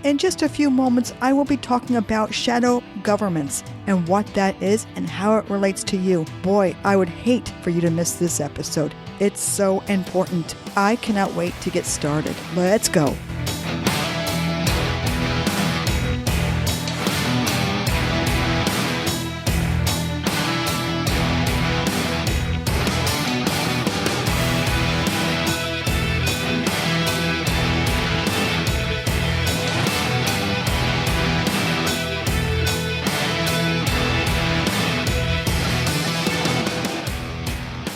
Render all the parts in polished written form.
In just a few moments, I will be talking about shadow governments and what that is and how it relates to you. Boy, I would hate for you to miss this episode. It's so important. I cannot wait to get started. Let's go.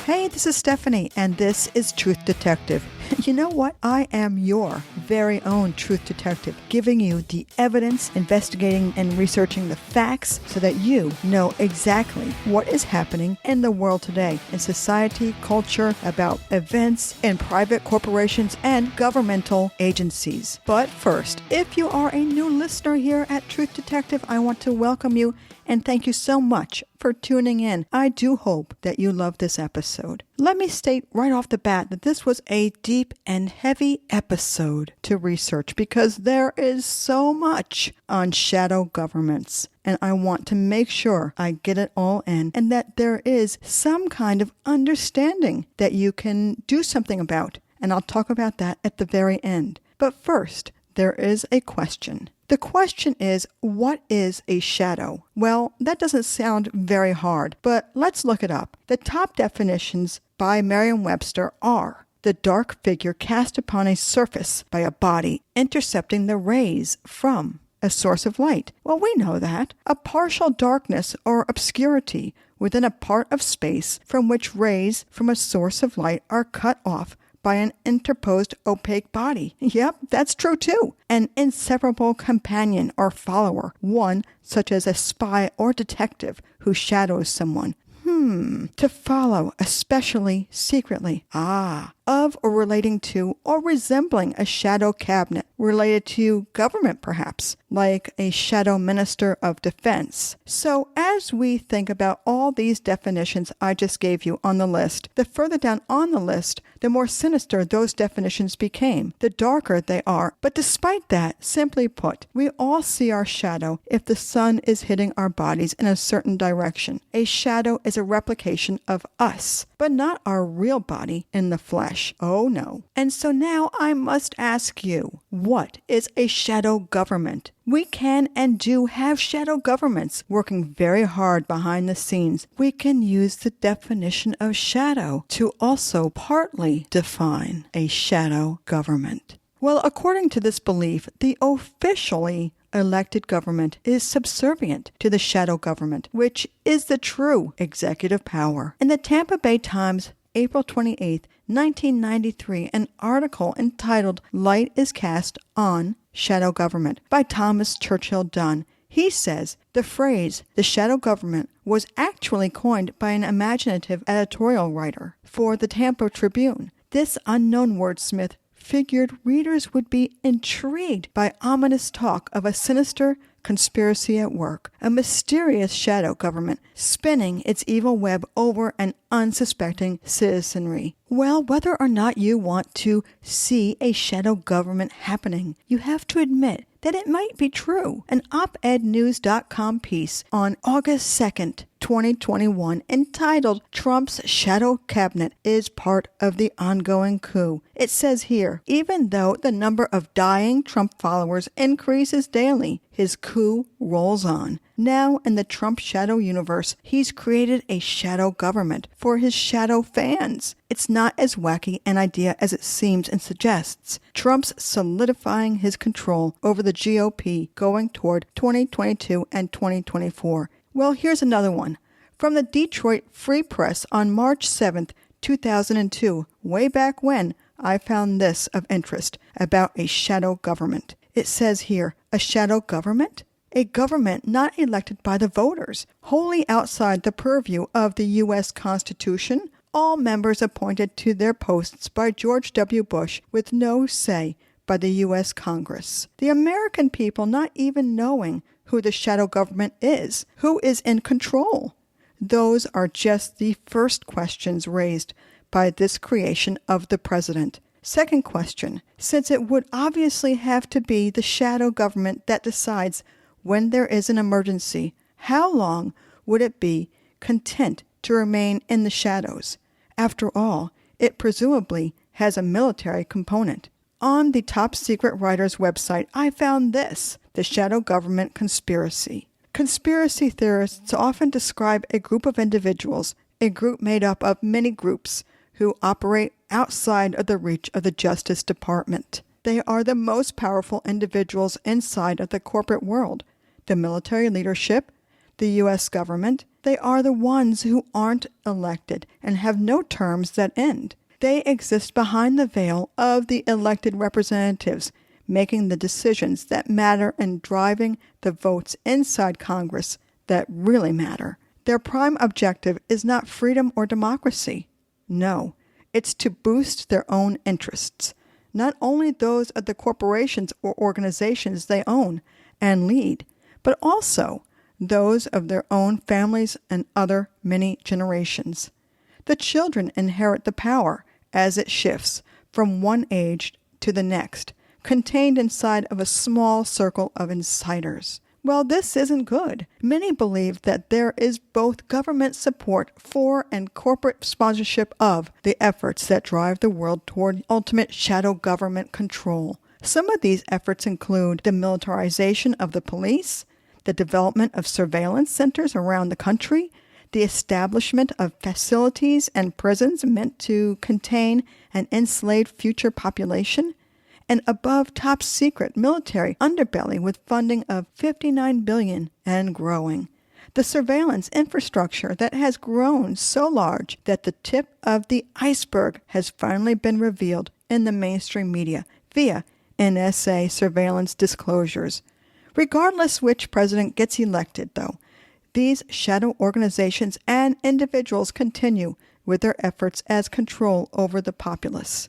Hey, this is Stephanie, and this is Truth Detective. You know what? I am your very own truth detective, giving you the evidence, investigating and researching the facts so that you know exactly what is happening in the world today, in society, culture, about events in private corporations and governmental agencies. But first, if you are a new listener here at Truth Detective, I want to welcome you and thank you so much for tuning in. I do hope that you love this episode. Let me state right off the bat that this was a deep and heavy episode to research because there is so much on shadow governments. And I want to make sure I get it all in and that there is some kind of understanding that you can do something about. And I'll talk about that at the very end. But first, there is a question. The question is, what is a shadow? Well, that doesn't sound very hard, but let's look it up. The top definitions by Merriam-Webster are the dark figure cast upon a surface by a body intercepting the rays from a source of light. Well, we know that. A partial darkness or obscurity within a part of space from which rays from a source of light are cut off by an interposed opaque body. Yep, that's true too. An inseparable companion or follower, one such as a spy or detective who shadows someone. To follow, especially secretly. Of or relating to or resembling a shadow cabinet, related to government perhaps, like a shadow minister of defense. So as we think about all these definitions I just gave you on the list, the further down on the list, the more sinister those definitions became, the darker they are. But despite that, simply put, we all see our shadow if the sun is hitting our bodies in a certain direction. A shadow is a replication of us, but not our real body in the flesh. Oh no. And so now I must ask you, what is a shadow government? We can and do have shadow governments working very hard behind the scenes. We can use the definition of shadow to also partly define a shadow government. Well, according to this belief, the officially elected government is subservient to the shadow government, which is the true executive power. In the Tampa Bay Times, April 28, 1993, an article entitled "Light is Cast on Shadow Government" by Thomas Churchill Dunn. He says the phrase, the shadow government, was actually coined by an imaginative editorial writer for the Tampa Tribune. This unknown wordsmith figured readers would be intrigued by ominous talk of a sinister conspiracy at work, a mysterious shadow government spinning its evil web over an unsuspecting citizenry. Well, whether or not you want to see a shadow government happening, you have to admit that it might be true. An opednews.com piece on August 2nd, 2021, entitled "Trump's Shadow Cabinet is Part of the Ongoing Coup." It says here, even though the number of dying Trump followers increases daily, his coup rolls on. Now, in the Trump shadow universe, he's created a shadow government for his shadow fans. It's not as wacky an idea as it seems and suggests. Trump's solidifying his control over the GOP going toward 2022 and 2024. Well, here's another one. From the Detroit Free Press on March 7th, 2002, way back when, I found this of interest about a shadow government. It says here, a shadow government? A government not elected by the voters, wholly outside the purview of the U.S. Constitution, all members appointed to their posts by George W. Bush with no say by the U.S. Congress. The American people not even knowing who the shadow government is, who is in control. Those are just the first questions raised by this creation of the president. Second question, since it would obviously have to be the shadow government that decides when there is an emergency, how long would it be content to remain in the shadows? After all, it presumably has a military component. On the Top Secret Writer's website, I found this, the shadow government conspiracy. Conspiracy theorists often describe a group of individuals, a group made up of many groups, who operate outside of the reach of the Justice Department. They are the most powerful individuals inside of the corporate world, the military leadership, the U.S. government. They are the ones who aren't elected and have no terms that end. They exist behind the veil of the elected representatives, making the decisions that matter and driving the votes inside Congress that really matter. Their prime objective is not freedom or democracy. No, it's to boost their own interests, not only those of the corporations or organizations they own and lead, but also those of their own families and other many generations. The children inherit the power as it shifts from one age to the next, contained inside of a small circle of insiders. Well, this isn't good. Many believe that there is both government support for and corporate sponsorship of the efforts that drive the world toward ultimate shadow government control. Some of these efforts include the militarization of the police, the development of surveillance centers around the country, the establishment of facilities and prisons meant to contain an enslaved future population, an above top secret military underbelly with funding of $59 billion and growing. The surveillance infrastructure that has grown so large that the tip of the iceberg has finally been revealed in the mainstream media via NSA surveillance disclosures. Regardless which president gets elected, though, these shadow organizations and individuals continue with their efforts as control over the populace.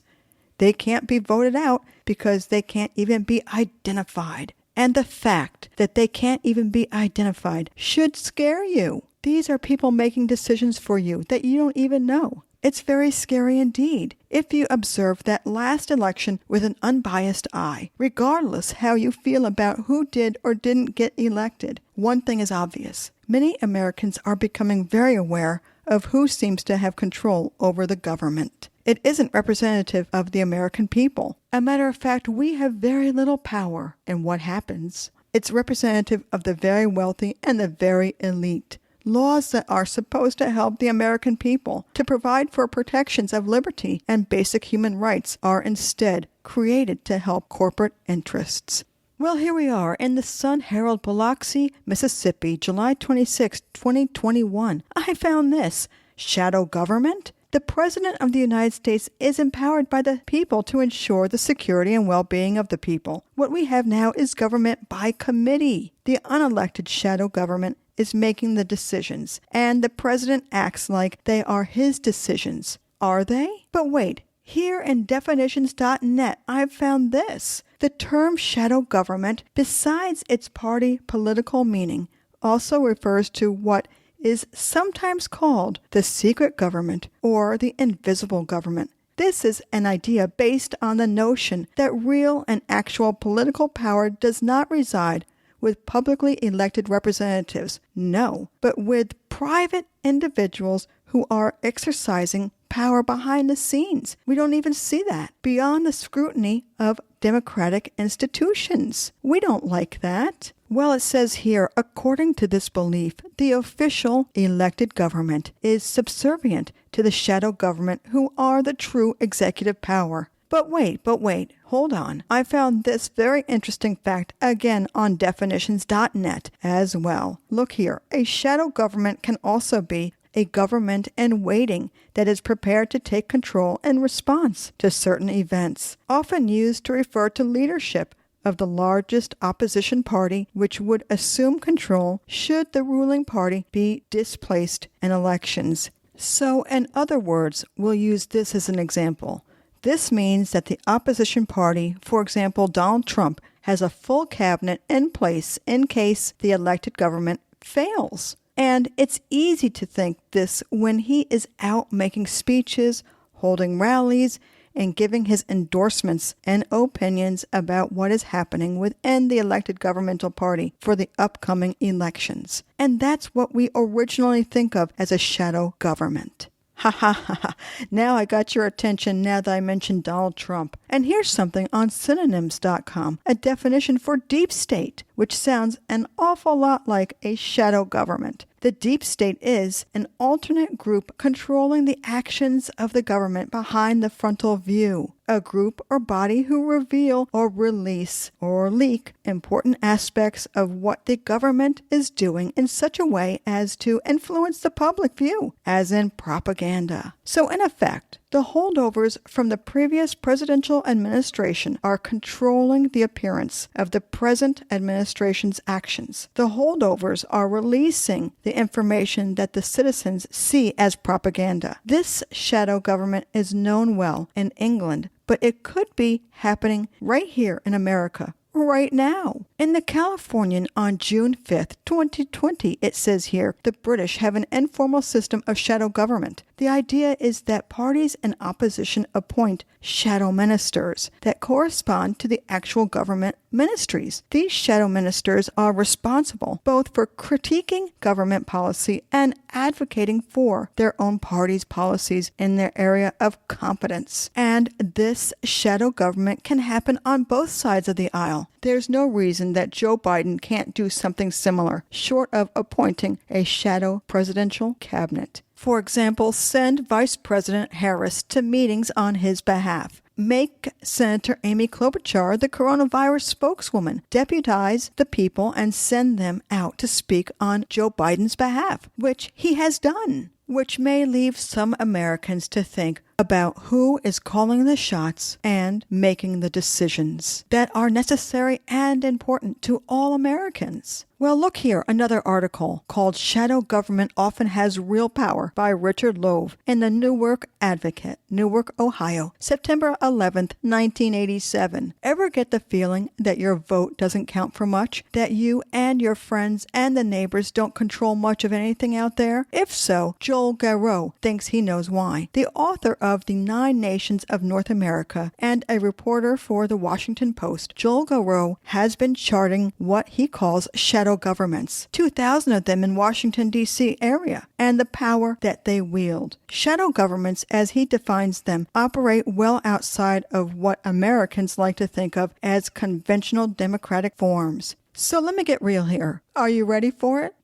They can't be voted out because they can't even be identified. And the fact that they can't even be identified should scare you. These are people making decisions for you that you don't even know. It's very scary indeed if you observe that last election with an unbiased eye, regardless how you feel about who did or didn't get elected. One thing is obvious. Many Americans are becoming very aware of who seems to have control over the government. It isn't representative of the American people. A matter of fact, we have very little power in what happens. It's representative of the very wealthy and the very elite. Laws that are supposed to help the American people to provide for protections of liberty and basic human rights are instead created to help corporate interests. Well, here we are in the Sun Herald, Biloxi, Mississippi, July 26, 2021. I found this. Shadow government? The President of the United States is empowered by the people to ensure the security and well-being of the people. What we have now is government by committee. The unelected shadow government is making the decisions, and the president acts like they are his decisions. Are they? But wait, here in definitions.net, I've found this. The term shadow government, besides its party political meaning, also refers to what is sometimes called the secret government or the invisible government. This is an idea based on the notion that real and actual political power does not reside with publicly elected representatives, no, but with private individuals who are exercising power behind the scenes. We don't even see that. Beyond the scrutiny of democratic institutions. We don't like that. Well, it says here, according to this belief, the official elected government is subservient to the shadow government who are the true executive power. But wait, hold on. I found this very interesting fact again on definitions.net as well. Look here, a shadow government can also be a government in waiting that is prepared to take control in response to certain events, often used to refer to leadership of the largest opposition party, which would assume control should the ruling party be displaced in elections. So, in other words, we'll use this as an example. This means that the opposition party, for example, Donald Trump, has a full cabinet in place in case the elected government fails. And it's easy to think this when he is out making speeches, holding rallies, in giving his endorsements and opinions about what is happening within the elected governmental party for the upcoming elections. And that's what we originally think of as a shadow government. Ha ha ha ha. Now I got your attention now that I mentioned Donald Trump. And here's something on synonyms.com, a definition for deep state, which sounds an awful lot like a shadow government. The deep state is an alternate group controlling the actions of the government behind the frontal view, a group or body who reveal or release or leak important aspects of what the government is doing in such a way as to influence the public view, as in propaganda. So in effect, the holdovers from the previous presidential administration are controlling the appearance of the present administration's actions. The holdovers are releasing the information that the citizens see as propaganda. This shadow government is known well in England, but it could be happening right here in America right now. In the Californian on June 5th, 2020, it says here, the British have an informal system of shadow government. The idea is that parties in opposition appoint shadow ministers that correspond to the actual government ministries. These shadow ministers are responsible both for critiquing government policy and advocating for their own party's policies in their area of competence. And this shadow government can happen on both sides of the aisle. There's no reason that Joe Biden can't do something similar, short of appointing a shadow presidential cabinet. For example, send Vice President Harris to meetings on his behalf. Make Senator Amy Klobuchar the coronavirus spokeswoman. Deputize the people and send them out to speak on Joe Biden's behalf, which he has done, which may leave some Americans to think about who is calling the shots and making the decisions that are necessary and important to all Americans. Well, look here, another article called Shadow Government Often Has Real Power by Richard Loeb in the Newark Advocate, Newark, Ohio, September 11th, 1987. Ever get the feeling that your vote doesn't count for much? That you and your friends and the neighbors don't control much of anything out there? If so, Joel Garreau thinks he knows why. The author of the 9 Nations of North America and a reporter for the Washington Post, Joel Garreau has been charting what he calls shadow governments, 2,000 of them in Washington, D.C. area, and the power that they wield. Shadow governments, as he defines them, operate well outside of what Americans like to think of as conventional democratic forms. So let me get real here. Are you ready for it?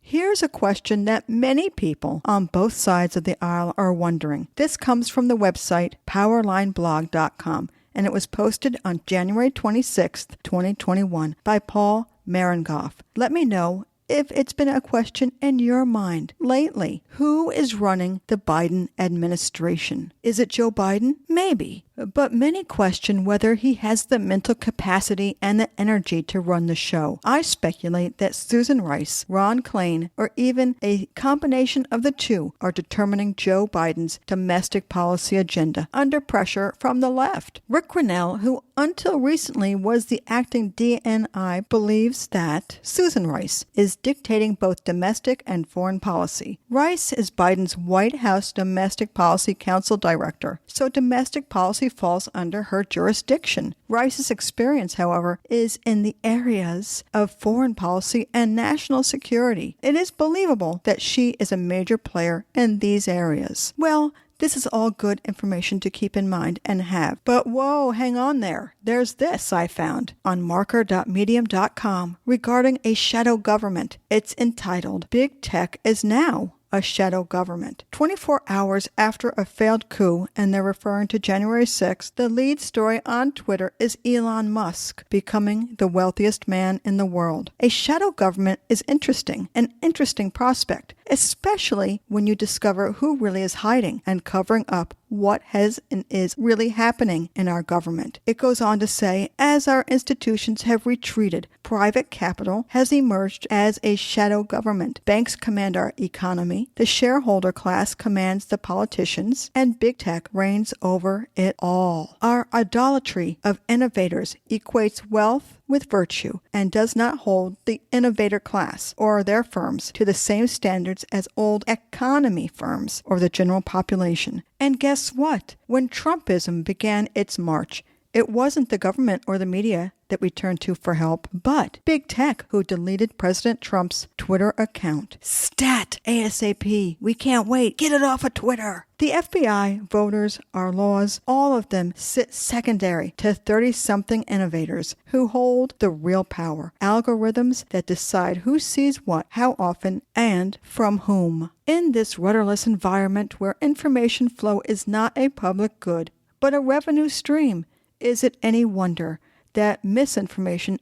Here's a question that many people on both sides of the aisle are wondering. This comes from the website powerlineblog.com, and it was posted on January 26th, 2021 by Paul Marengoff. Let me know if it's been a question in your mind lately. Who is running the Biden administration? Is it Joe Biden? Maybe. But many question whether he has the mental capacity and the energy to run the show. I speculate that Susan Rice, Ron Klain, or even a combination of the two are determining Joe Biden's domestic policy agenda under pressure from the left. Rick Grinnell, who until recently was the acting DNI, believes that Susan Rice is dictating both domestic and foreign policy. Rice is Biden's White House Domestic Policy Council Director, so domestic policy falls under her jurisdiction. Rice's experience, however, is in the areas of foreign policy and national security. It is believable that she is a major player in these areas. Well, this is all good information to keep in mind and have. But whoa, hang on there. There's this I found on marker.medium.com regarding a shadow government. It's entitled, Big Tech is Now a Shadow Government. 24 hours after a failed coup, and they're referring to January 6th, the lead story on Twitter is Elon Musk becoming the wealthiest man in the world. A shadow government is interesting, an interesting prospect, especially when you discover who really is hiding and covering up what has and is really happening in our government. It goes on to say, as our institutions have retreated, private capital has emerged as a shadow government. Banks command our economy, the shareholder class commands the politicians, and big tech reigns over it all. Our idolatry of innovators equates wealth with virtue and does not hold the innovator class or their firms to the same standards as old economy firms or the general population. And guess what? When Trumpism began its march, it wasn't the government or the media that we turned to for help, but big tech, who deleted President Trump's Twitter account. Stat! ASAP! We can't wait! Get it off of Twitter! The FBI, voters, our laws, all of them sit secondary to 30-something innovators who hold the real power. Algorithms that decide who sees what, how often, and from whom. In this rudderless environment where information flow is not a public good, but a revenue stream, is it any wonder that misinformation,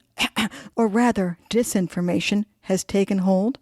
or rather disinformation, has taken hold?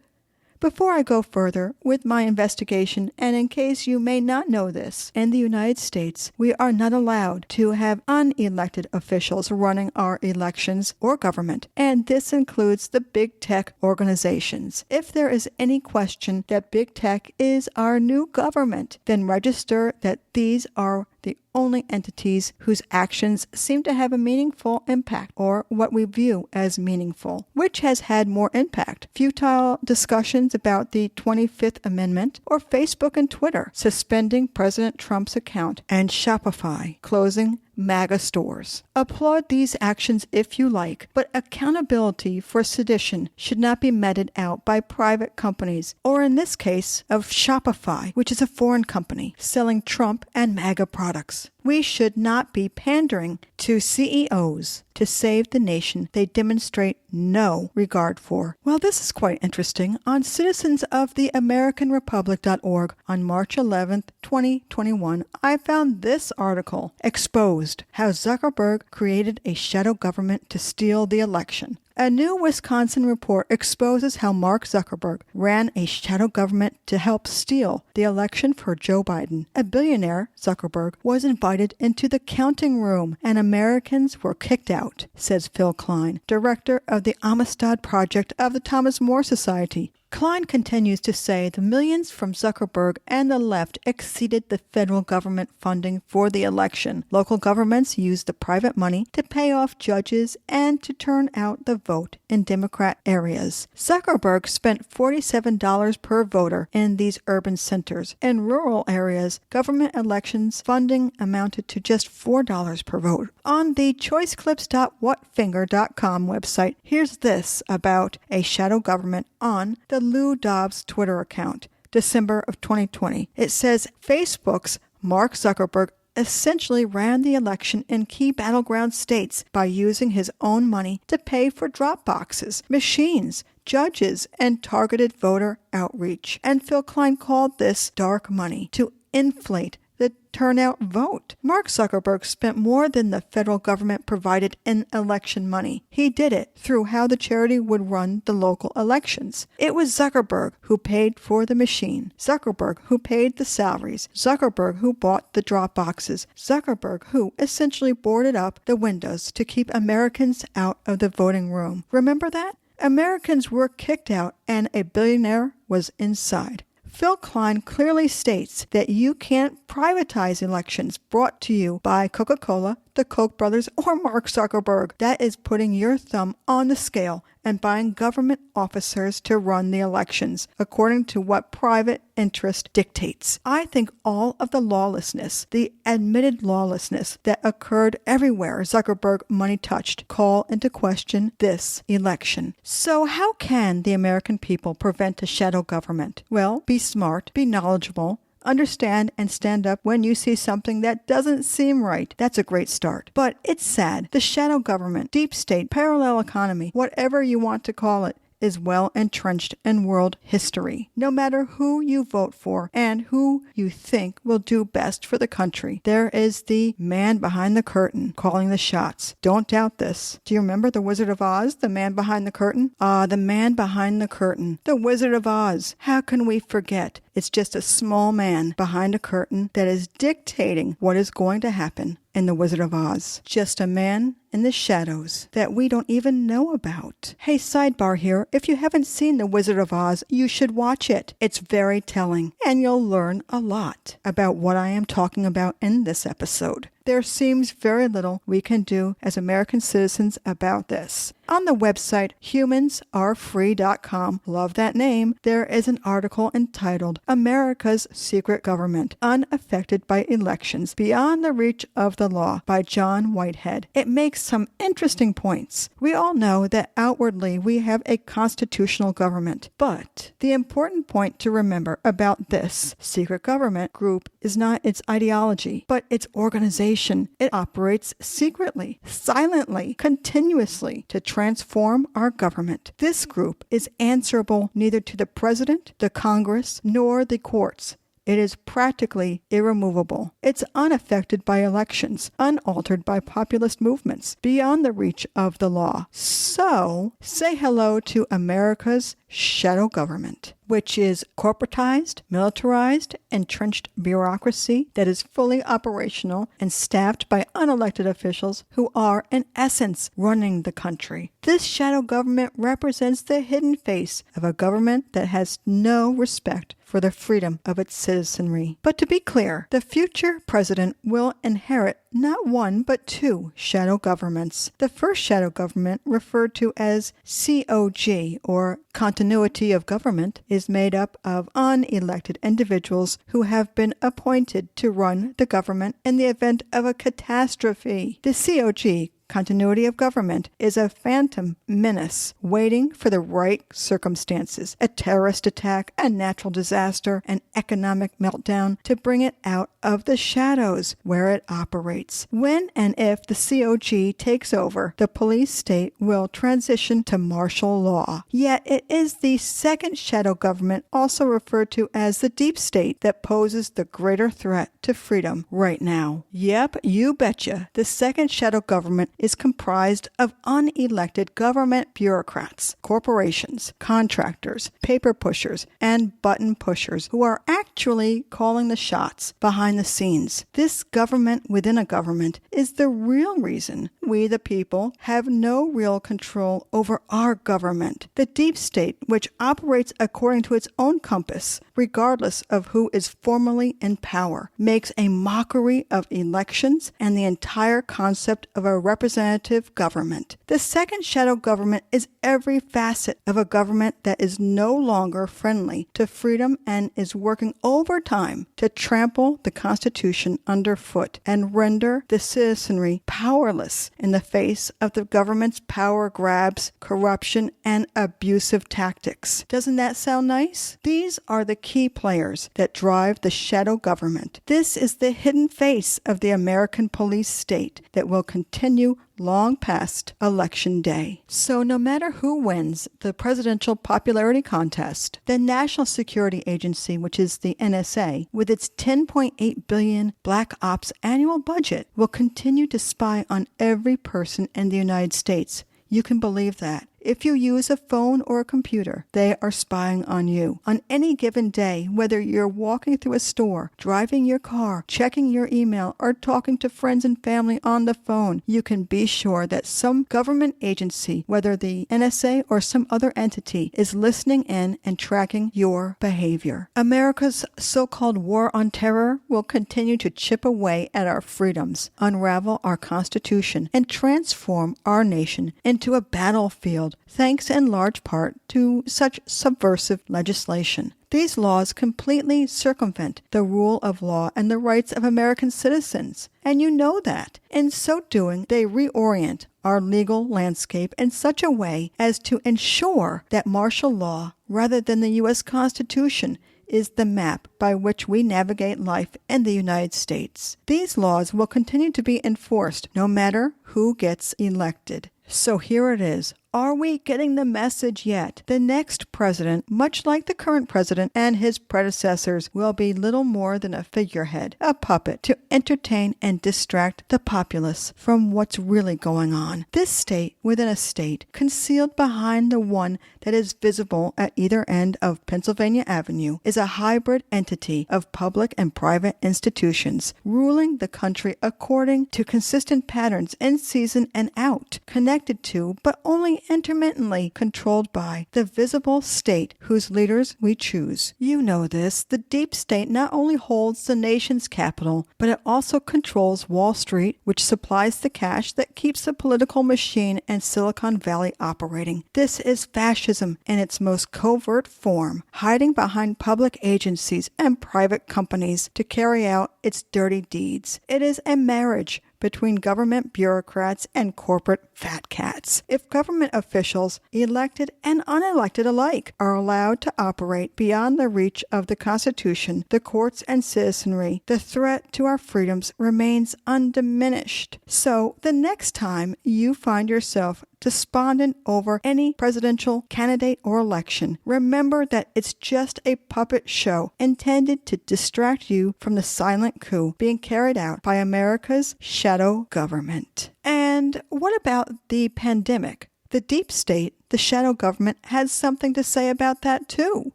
Before I go further with my investigation, and in case you may not know this, in the United States, we are not allowed to have unelected officials running our elections or government, and this includes the big tech organizations. If there is any question that big tech is our new government, then register that these are the only entities whose actions seem to have a meaningful impact, or what we view as meaningful. Which has had more impact? Futile discussions about the 25th Amendment, or Facebook and Twitter suspending President Trump's account, and Shopify closing MAGA stores? Applaud these actions if you like, but accountability for sedition should not be meted out by private companies, or in this case of Shopify, which is a foreign company selling Trump and MAGA products. We should not be pandering to CEOs to save the nation they demonstrate no regard for. Well, this is quite interesting. On citizensoftheamericanrepublic.org on March 11th, 2021, I found this article, Exposed: How Zuckerberg Created a Shadow Government to Steal the Election. A new Wisconsin report exposes how Mark Zuckerberg ran a shadow government to help steal the election for Joe Biden. A billionaire, Zuckerberg, was invited into the counting room and Americans were kicked out, says Phil Klein, director of the Amistad Project of the Thomas More Society. Klein continues to say the millions from Zuckerberg and the left exceeded the federal government funding for the election. Local governments used the private money to pay off judges and to turn out the vote in Democrat areas. Zuckerberg spent $47 per voter in these urban centers. In rural areas, government elections funding amounted to just $4 per vote. On the choiceclips.whatfinger.com website, here's this about a shadow government on the Lou Dobbs Twitter account, December of 2020. It says Facebook's Mark Zuckerberg essentially ran the election in key battleground states by using his own money to pay for drop boxes, machines, judges, and targeted voter outreach. And Phil Klein called this dark money to inflate the turnout vote. Mark Zuckerberg spent more than the federal government provided in election money. He did it through how the charity would run the local elections. It was Zuckerberg who paid for the machine, Zuckerberg who paid the salaries, Zuckerberg who bought the drop boxes, Zuckerberg who essentially boarded up the windows to keep Americans out of the voting room. Remember that? Americans were kicked out and a billionaire was inside. Phil Klein clearly states that you can't privatize elections brought to you by Coca-Cola, the Koch brothers, or Mark Zuckerberg. That is putting your thumb on the scale and buying government officers to run the elections, according to what private interest dictates. I think all of the lawlessness, the admitted lawlessness that occurred everywhere Zuckerberg money touched, call into question this election. So how can the American people prevent a shadow government? Well, be smart, be knowledgeable, understand and stand up when you see something that doesn't seem right. That's a great start. But it's sad. The shadow government, deep state, parallel economy, whatever you want to call it, is well entrenched in world history. No matter who you vote for and who you think will do best for the country, there is the man behind the curtain calling the shots. Don't doubt this. Do you remember the Wizard of Oz, the man behind the curtain? The man behind the curtain. The Wizard of Oz. How can we forget? It's just a small man behind a curtain that is dictating what is going to happen in The Wizard of Oz. Just a man in the shadows that we don't even know about. Hey, sidebar here. If you haven't seen The Wizard of Oz, you should watch it. It's very telling, and you'll learn a lot about what I am talking about in this episode. There seems very little we can do as American citizens about this. On the website humansarefree.com, love that name, there is an article entitled America's Secret Government, Unaffected by Elections, Beyond the Reach of the Law by John Whitehead. It makes some interesting points. We all know that outwardly we have a constitutional government, but the important point to remember about this secret government group is not its ideology, but its organization. It operates secretly, silently, continuously to transform our government. This group is answerable neither to the president, the Congress, nor the courts. It is practically irremovable. It's unaffected by elections, unaltered by populist movements, beyond the reach of the law. So, say hello to America's shadow government, which is corporatized, militarized, entrenched bureaucracy that is fully operational and staffed by unelected officials who are, in essence, running the country. This shadow government represents the hidden face of a government that has no respect for the freedom of its citizenry. But to be clear, the future president will inherit not one, but two shadow governments. The first shadow government, referred to as COG, or continuity of government, is made up of unelected individuals who have been appointed to run the government in the event of a catastrophe. The COG, continuity of government, is a phantom menace waiting for the right circumstances, a terrorist attack, a natural disaster, an economic meltdown, to bring it out of the shadows where it operates. When and if the COG takes over, the police state will transition to martial law. Yet it is the second shadow government, also referred to as the deep state, that poses the greater threat to freedom right now. Yep, you betcha. The second shadow government is comprised of unelected government bureaucrats, corporations, contractors, paper pushers, and button pushers who are actually calling the shots behind the scenes. This government within a government is the real reason we, the people, have no real control over our government. The deep state, which operates according to its own compass, regardless of who is formally in power, makes a mockery of elections and the entire concept of a representative government. The second shadow government is every facet of a government that is no longer friendly to freedom and is working overtime to trample the Constitution underfoot and render the citizenry powerless in the face of the government's power grabs, corruption, and abusive tactics. Doesn't that sound nice? These are the key players that drive the shadow government. This is the hidden face of the American police state that will continue long past Election Day. So no matter who wins the presidential popularity contest, the National Security Agency, which is the NSA, with its $10.8 billion Black Ops annual budget, will continue to spy on every person in the United States. You can believe that. If you use a phone or a computer, they are spying on you. On any given day, whether you're walking through a store, driving your car, checking your email, or talking to friends and family on the phone, you can be sure that some government agency, whether the NSA or some other entity, is listening in and tracking your behavior. America's so-called war on terror will continue to chip away at our freedoms, unravel our Constitution, and transform our nation into a battlefield, thanks in large part to such subversive legislation. These laws completely circumvent the rule of law and the rights of American citizens, and you know that. In so doing, they reorient our legal landscape in such a way as to ensure that martial law, rather than the U.S. Constitution, is the map by which we navigate life in the United States. These laws will continue to be enforced no matter who gets elected. So here it is. Are we getting the message yet? The next president, much like the current president and his predecessors, will be little more than a figurehead, a puppet, to entertain and distract the populace from what's really going on. This state within a state, concealed behind the one that is visible at either end of Pennsylvania Avenue, is a hybrid entity of public and private institutions, ruling the country according to consistent patterns in season and out, connected to, but only be intermittently controlled by the visible state whose leaders we choose. You know this. The deep state not only holds the nation's capital, but it also controls Wall Street, which supplies the cash that keeps the political machine and Silicon Valley operating. This is fascism in its most covert form, hiding behind public agencies and private companies to carry out its dirty deeds. It is a marriage between government bureaucrats and corporate fat cats. If government officials, elected and unelected alike, are allowed to operate beyond the reach of the Constitution, the courts, and citizenry, the threat to our freedoms remains undiminished. So, the next time you find yourself despondent over any presidential candidate or election, remember that it's just a puppet show intended to distract you from the silent coup being carried out by America's shadow government. And what about the pandemic? The deep state, the shadow government, has something to say about that too.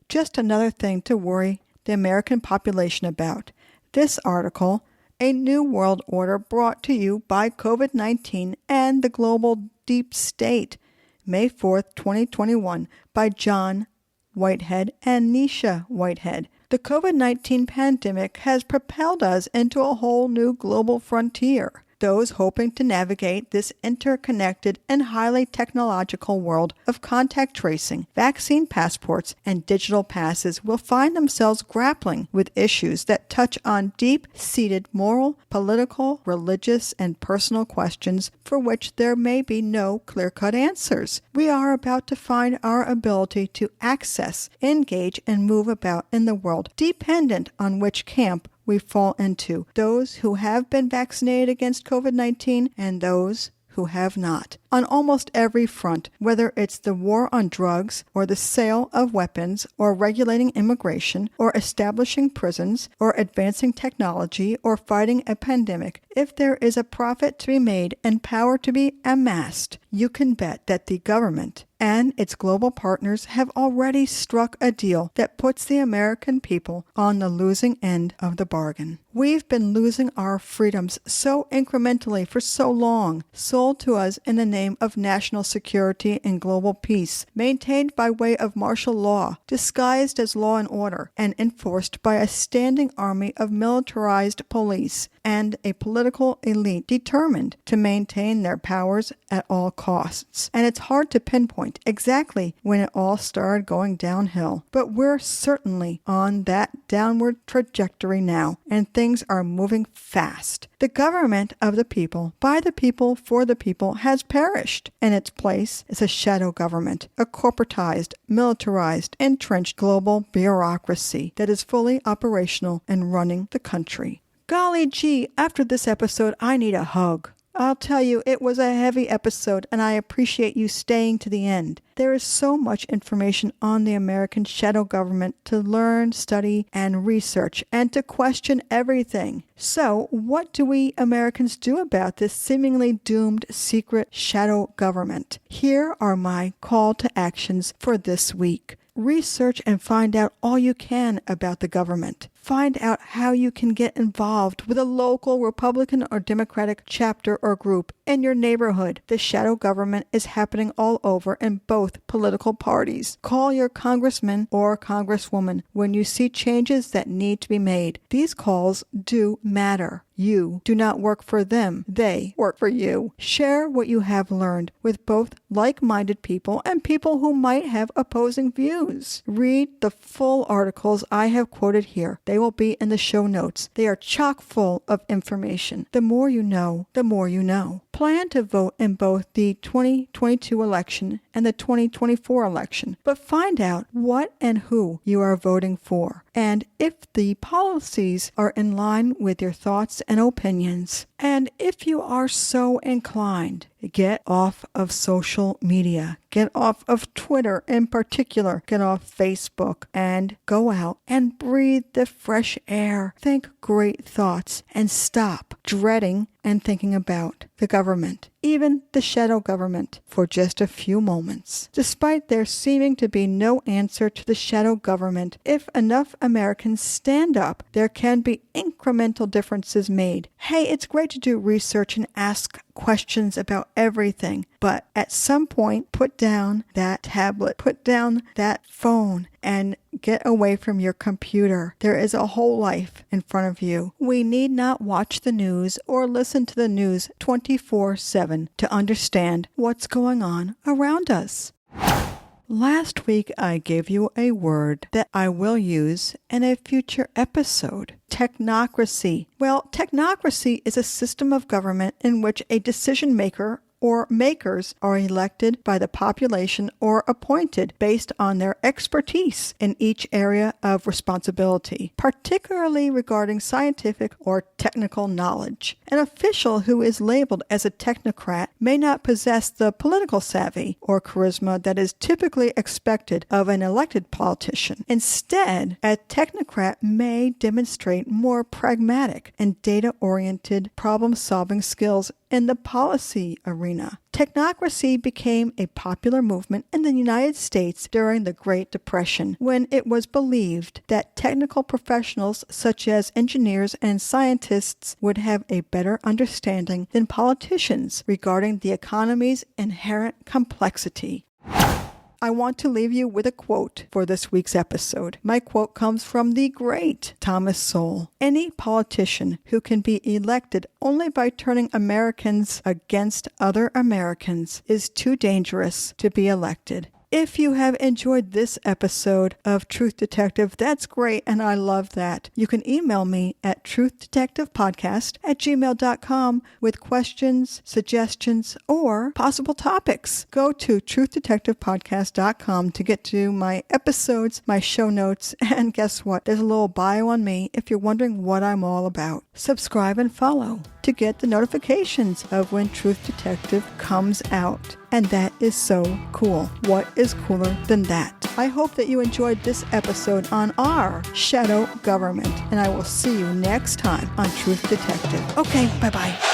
Just another thing to worry the American population about. This article, A New World Order Brought to You by COVID-19 and the Global Deep State, May 4th, 2021, by John Whitehead and Nisha Whitehead. The COVID-19 pandemic has propelled us into a whole new global frontier. Those hoping to navigate this interconnected and highly technological world of contact tracing, vaccine passports, and digital passes will find themselves grappling with issues that touch on deep-seated moral, political, religious, and personal questions for which there may be no clear-cut answers. We are about to find our ability to access, engage, and move about in the world, dependent on which camp we fall into, those who have been vaccinated against COVID-19 and those who have not. On almost every front, whether it's the war on drugs or the sale of weapons or regulating immigration or establishing prisons or advancing technology or fighting a pandemic, if there is a profit to be made and power to be amassed, you can bet that the government and its global partners have already struck a deal that puts the American people on the losing end of the bargain. We've been losing our freedoms so incrementally for so long, sold to us in the name of national security and global peace, maintained by way of martial law, disguised as law and order, and enforced by a standing army of militarized police and a political elite determined to maintain their powers at all costs. And it's hard to pinpoint exactly when it all started going downhill, but we're certainly on that downward trajectory now, and things are moving fast. The government of the people, by the people, for the people, has perished. In its place is a shadow government, a corporatized, militarized, entrenched global bureaucracy that is fully operational and running the country. Golly gee, after this episode, I need a hug. I'll tell you, it was a heavy episode, and I appreciate you staying to the end. There is so much information on the American shadow government to learn, study, and research, and to question everything. So, what do we Americans do about this seemingly doomed secret shadow government? Here are my call to actions for this week. Research and find out all you can about the government. Find out how you can get involved with a local Republican or Democratic chapter or group in your neighborhood. The shadow government is happening all over in both political parties. Call your congressman or congresswoman when you see changes that need to be made. These calls do matter. You do not work for them. They work for you. Share what you have learned with both like-minded people and people who might have opposing views. Read the full articles I have quoted here. They will be in the show notes. They are chock full of information. The more you know, the more you know. Plan to vote in both the 2022 election and the 2024 election, but find out what and who you are voting for, and if the policies are in line with your thoughts and opinions. And if you are so inclined, get off of social media. Get off of Twitter in particular. Get off Facebook and go out and breathe the fresh air. Think great thoughts and stop dreading and thinking about the government, even the shadow government, for just a few moments. Despite there seeming to be no answer to the shadow government, if enough Americans stand up, there can be incremental differences made. Hey, it's great to do research and ask questions about everything, but at some point, put down that tablet, put down that phone, and get away from your computer. There is a whole life in front of you. We need not watch the news or listen to the news 24/7 to understand what's going on around us. Last week, I gave you a word that I will use in a future episode. Technocracy. Well, technocracy is a system of government in which a decision maker or makers are elected by the population or appointed based on their expertise in each area of responsibility, particularly regarding scientific or technical knowledge. An official who is labeled as a technocrat may not possess the political savvy or charisma that is typically expected of an elected politician. Instead, a technocrat may demonstrate more pragmatic and data-oriented problem-solving skills in the policy arena. Technocracy became a popular movement in the United States during the Great Depression, when it was believed that technical professionals such as engineers and scientists would have a better understanding than politicians regarding the economy's inherent complexity. I want to leave you with a quote for this week's episode. My quote comes from the great Thomas Sowell. Any politician who can be elected only by turning Americans against other Americans is too dangerous to be elected. If you have enjoyed this episode of Truth Detective, that's great, and I love that. You can email me at truthdetectivepodcast@gmail.com with questions, suggestions, or possible topics. Go to truthdetectivepodcast.com to get to my episodes, my show notes, and guess what? There's a little bio on me if you're wondering what I'm all about. Subscribe and follow to get the notifications of when Truth Detective comes out. And that is so cool. What is cooler than that? I hope that you enjoyed this episode on our shadow government, and I will see you next time on Truth Detective. Okay, bye-bye.